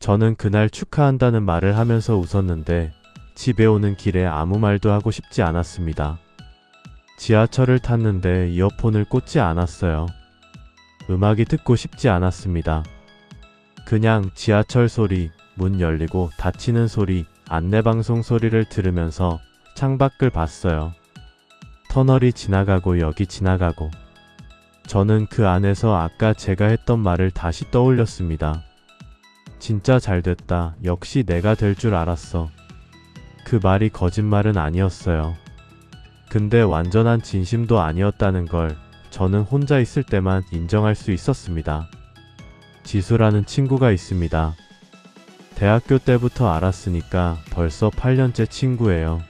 저는 그날 축하한다는 말을 하면서 웃었는데 집에 오는 길에 아무 말도 하고 싶지 않았습니다. 지하철을 탔는데 이어폰을 꽂지 않았어요. 음악이 듣고 싶지 않았습니다. 그냥 지하철 소리, 문 열리고 닫히는 소리, 안내방송 소리를 들으면서 창밖을 봤어요. 터널이 지나가고 여기 지나가고. 저는 그 안에서 아까 제가 했던 말을 다시 떠올렸습니다. 진짜 잘됐다. 역시 내가 될 줄 알았어. 그 말이 거짓말은 아니었어요. 근데 완전한 진심도 아니었다는 걸 저는 혼자 있을 때만 인정할 수 있었습니다. 지수라는 친구가 있습니다. 대학교 때부터 알았으니까 벌써 8년째 친구예요.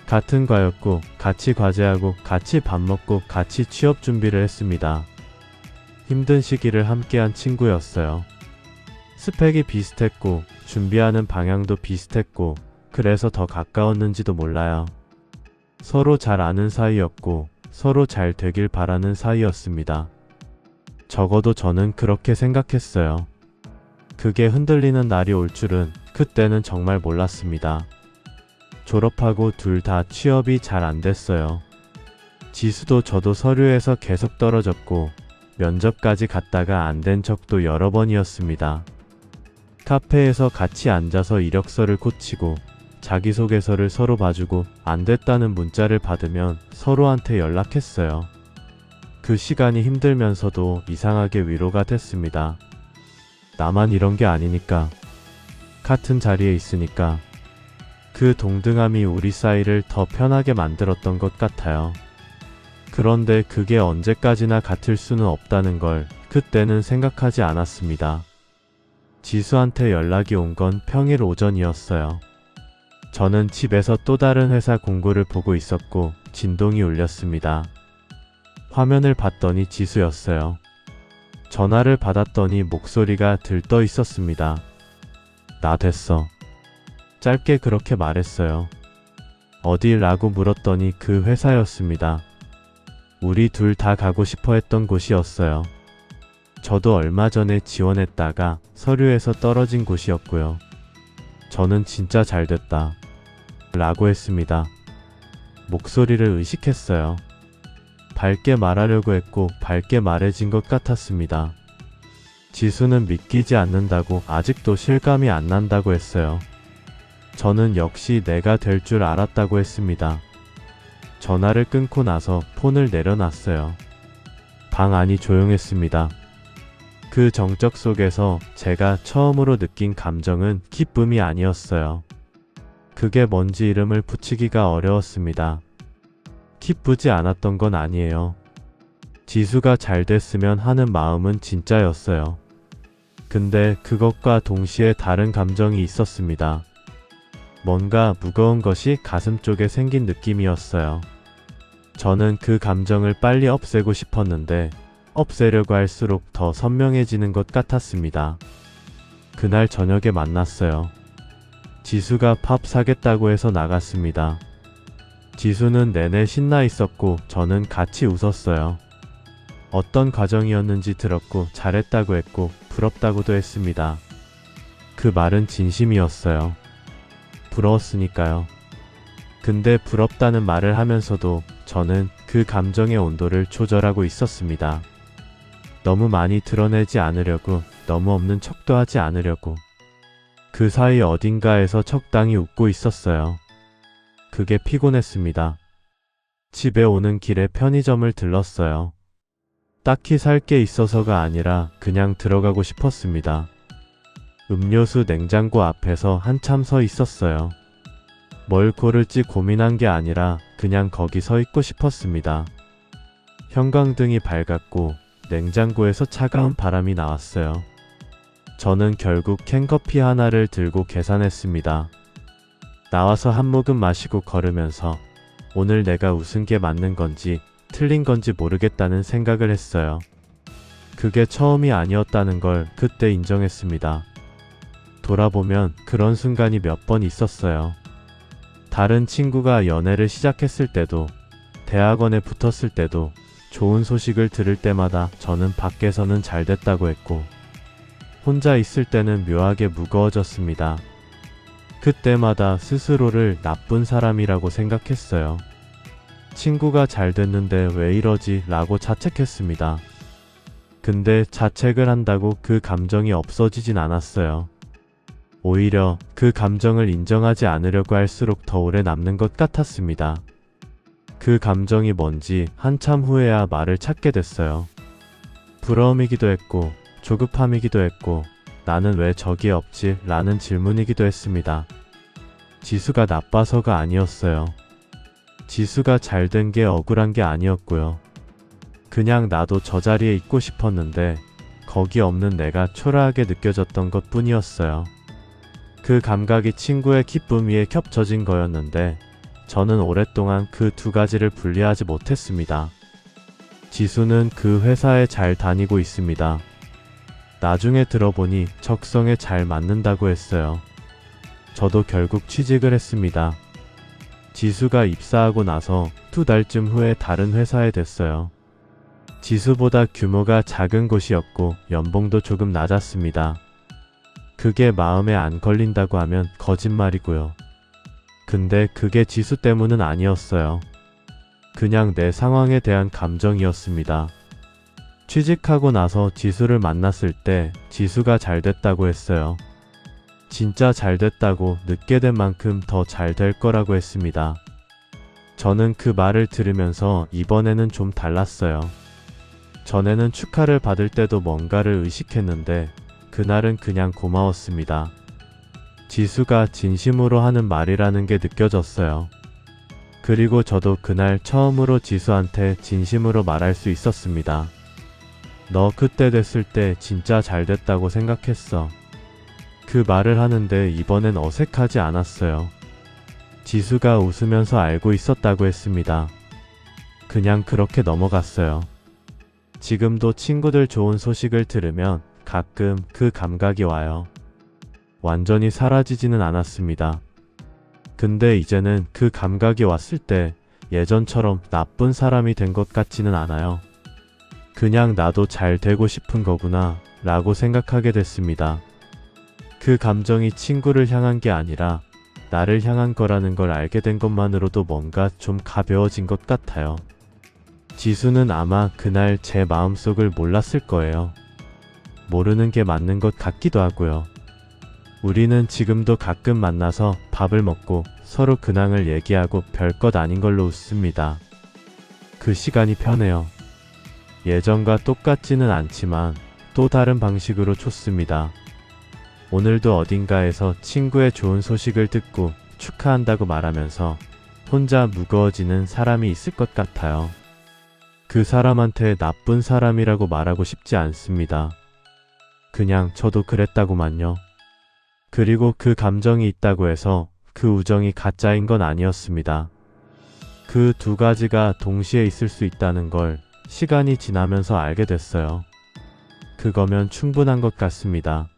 같은 과였고, 같이 과제하고, 같이 밥 먹고, 같이 취업 준비를 했습니다. 힘든 시기를 함께한 친구였어요. 스펙이 비슷했고, 준비하는 방향도 비슷했고, 그래서 더 가까웠는지도 몰라요. 서로 잘 아는 사이였고, 서로 잘 되길 바라는 사이였습니다. 적어도 저는 그렇게 생각했어요. 그게 흔들리는 날이 올 줄은 그때는 정말 몰랐습니다. 졸업하고 둘 다 취업이 잘 안 됐어요. 지수도 저도 서류에서 계속 떨어졌고 면접까지 갔다가 안 된 적도 여러 번이었습니다. 카페에서 같이 앉아서 이력서를 고치고 자기소개서를 서로 봐주고 안 됐다는 문자를 받으면 서로한테 연락했어요. 그 시간이 힘들면서도 이상하게 위로가 됐습니다. 나만 이런 게 아니니까. 같은 자리에 있으니까. 그 동등함이 우리 사이를 더 편하게 만들었던 것 같아요. 그런데 그게 언제까지나 같을 수는 없다는 걸 그때는 생각하지 않았습니다. 지수한테 연락이 온 건 평일 오전이었어요. 저는 집에서 또 다른 회사 공고를 보고 있었고 진동이 울렸습니다. 화면을 봤더니 지수였어요. 전화를 받았더니 목소리가 들떠 있었습니다. 나 됐어. 짧게 그렇게 말했어요. 어딜? 라고 물었더니 그 회사였습니다. 우리 둘 다 가고 싶어 했던 곳이었어요. 저도 얼마 전에 지원했다가 서류에서 떨어진 곳이었고요. 저는 진짜 잘됐다. 라고 했습니다. 목소리를 의식했어요. 밝게 말하려고 했고 밝게 말해진 것 같았습니다. 지수는 믿기지 않는다고 아직도 실감이 안 난다고 했어요. 저는 역시 내가 될 줄 알았다고 했습니다. 전화를 끊고 나서 폰을 내려놨어요. 방 안이 조용했습니다. 그 정적 속에서 제가 처음으로 느낀 감정은 기쁨이 아니었어요. 그게 뭔지 이름을 붙이기가 어려웠습니다. 기쁘지 않았던 건 아니에요. 지수가 잘 됐으면 하는 마음은 진짜였어요. 근데 그것과 동시에 다른 감정이 있었습니다. 뭔가 무거운 것이 가슴 쪽에 생긴 느낌이었어요. 저는 그 감정을 빨리 없애고 싶었는데 없애려고 할수록 더 선명해지는 것 같았습니다. 그날 저녁에 만났어요. 지수가 팝 사겠다고 해서 나갔습니다. 지수는 내내 신나 있었고 저는 같이 웃었어요. 어떤 과정이었는지 들었고 잘했다고 했고 부럽다고도 했습니다. 그 말은 진심이었어요. 부러웠으니까요. 근데 부럽다는 말을 하면서도 저는 그 감정의 온도를 조절하고 있었습니다. 너무 많이 드러내지 않으려고, 너무 없는 척도 하지 않으려고. 그 사이 어딘가에서 적당히 웃고 있었어요. 그게 피곤했습니다. 집에 오는 길에 편의점을 들렀어요. 딱히 살 게 있어서가 아니라 그냥 들어가고 싶었습니다. 음료수 냉장고 앞에서 한참 서 있었어요. 뭘 고를지 고민한 게 아니라 그냥 거기 서 있고 싶었습니다. 형광등이 밝았고 냉장고에서 차가운 바람이 나왔어요. 저는 결국 캔커피 하나를 들고 계산했습니다. 나와서 한 모금 마시고 걸으면서 오늘 내가 웃은 게 맞는 건지 틀린 건지 모르겠다는 생각을 했어요. 그게 처음이 아니었다는 걸 그때 인정했습니다. 돌아보면 그런 순간이 몇 번 있었어요. 다른 친구가 연애를 시작했을 때도, 대학원에 붙었을 때도, 좋은 소식을 들을 때마다 저는 밖에서는 잘 됐다고 했고 혼자 있을 때는 묘하게 무거워졌습니다. 그때마다 스스로를 나쁜 사람이라고 생각했어요. 친구가 잘 됐는데 왜 이러지? 라고 자책했습니다. 근데 자책을 한다고 그 감정이 없어지진 않았어요. 오히려 그 감정을 인정하지 않으려고 할수록 더 오래 남는 것 같았습니다. 그 감정이 뭔지 한참 후에야 말을 찾게 됐어요. 부러움이기도 했고 조급함이기도 했고 나는 왜 저기에 없지? 라는 질문이기도 했습니다. 지수가 나빠서가 아니었어요. 지수가 잘 된 게 억울한 게 아니었고요. 그냥 나도 저 자리에 있고 싶었는데 거기 없는 내가 초라하게 느껴졌던 것 뿐이었어요. 그 감각이 친구의 기쁨 위에 겹쳐진 거였는데 저는 오랫동안 그 두 가지를 분리하지 못했습니다. 지수는 그 회사에 잘 다니고 있습니다. 나중에 들어보니 적성에 잘 맞는다고 했어요. 저도 결국 취직을 했습니다. 지수가 입사하고 나서 2달쯤 후에 다른 회사에 됐어요. 지수보다 규모가 작은 곳이었고 연봉도 조금 낮았습니다. 그게 마음에 안 걸린다고 하면 거짓말이고요. 근데 그게 지수 때문은 아니었어요. 그냥 내 상황에 대한 감정이었습니다. 취직하고 나서 지수를 만났을 때 지수가 잘 됐다고 했어요. 진짜 잘 됐다고 늦게 된 만큼 더 잘 될 거라고 했습니다. 저는 그 말을 들으면서 이번에는 좀 달랐어요. 전에는 축하를 받을 때도 뭔가를 의식했는데 그날은 그냥 고마웠습니다. 지수가 진심으로 하는 말이라는 게 느껴졌어요. 그리고 저도 그날 처음으로 지수한테 진심으로 말할 수 있었습니다. 너 그때 됐을 때 진짜 잘 됐다고 생각했어. 그 말을 하는데 이번엔 어색하지 않았어요. 지수가 웃으면서 알고 있었다고 했습니다. 그냥 그렇게 넘어갔어요. 지금도 친구들 좋은 소식을 들으면 가끔 그 감각이 와요. 완전히 사라지지는 않았습니다. 근데 이제는 그 감각이 왔을 때 예전처럼 나쁜 사람이 된 것 같지는 않아요. 그냥 나도 잘 되고 싶은 거구나 라고 생각하게 됐습니다. 그 감정이 친구를 향한 게 아니라 나를 향한 거라는 걸 알게 된 것만으로도 뭔가 좀 가벼워진 것 같아요. 지수는 아마 그날 제 마음속을 몰랐을 거예요. 모르는 게 맞는 것 같기도 하고요. 우리는 지금도 가끔 만나서 밥을 먹고 서로 근황을 얘기하고 별것 아닌 걸로 웃습니다. 그 시간이 편해요. 예전과 똑같지는 않지만 또 다른 방식으로 좋습니다. 오늘도 어딘가에서 친구의 좋은 소식을 듣고 축하한다고 말하면서 혼자 무거워지는 사람이 있을 것 같아요. 그 사람한테 나쁜 사람이라고 말하고 싶지 않습니다. 그냥 저도 그랬다고만요. 그리고 그 감정이 있다고 해서 그 우정이 가짜인 건 아니었습니다. 그 두 가지가 동시에 있을 수 있다는 걸 시간이 지나면서 알게 됐어요. 그거면 충분한 것 같습니다.